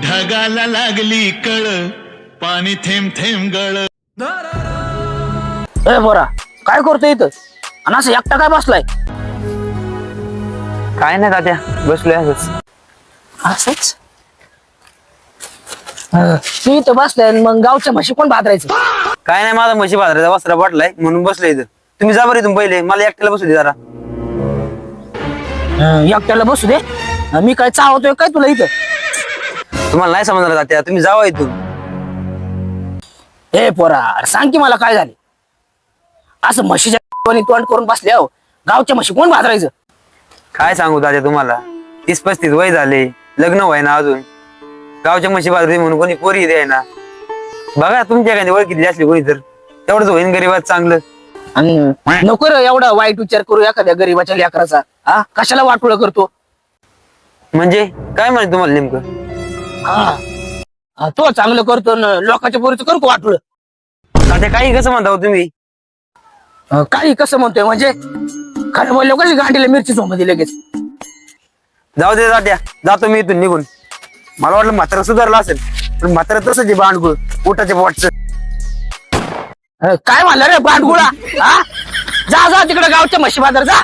ढगाला लागली कळ, पाणी थेंब थेंब गळ. ए बोरा, काय करतोय इथं आणि असं एकटा काय बसलाय? काय नाही तात्या, बसलोय असंच. असंच तू इथं बसलाय आणि मग गावच्या म्हशी कोण बाजरायचं? काय नाही, माझा म्हशी बाजाराचा वस्त्रा पडलाय म्हणून बसलोय इथं. तुम्ही जा बरं इथून पहिले, मला एकट्याला बसू दे जरा. एकट्याला बसू दे, मी काय चावतोय काय तुला इथं? तुम्हाला नाही समजणार तात्या, तुम्ही जावा इथून. ए पोरा, अरे सांग की मला काय झाले? असं म्हशीच्या तोंड करून बसले हो, गावच्या म्हशी कोण बाजरायचं? काय सांगू तात्या तुम्हाला, 30-35 वय झाले, लग्न व्हाय ना अजून. गावच्या म्हशी बाजरी म्हणून कोणी पोरी द्याय ना. बघा तुमच्या एखादी ओळखीतली असली कोणी तर तेवढंच होईन गरीबात चांगलं. आणि नको रे एवढा वाईट विचार करू एखाद्या गरीबाच्या लेकराचा. हा, कशाला वाटोळ करतो? म्हणजे काय म्हणे तुम्हाला नेमकं? तो चांगलं करतो न लोकांच्या पोरीचं करतो वाटोळ. तात्या काही कसं म्हणता हो तुम्ही? काही कसं म्हणतोय म्हणजे? खरं बोललो कशी गांडीला मिरची सोमती लगेच. जाऊ दे तात्या, जातो मी इथून निघून. मला वाटलं म्हातारा सुधारला असेल, पण म्हातारा तसंच आहे बांडगुळ पोटाच्या पोटचं. काय म्हणलं रे बांडगुळा? हा, जा जा तिकडे गावच्या म्हशी बाजार जा.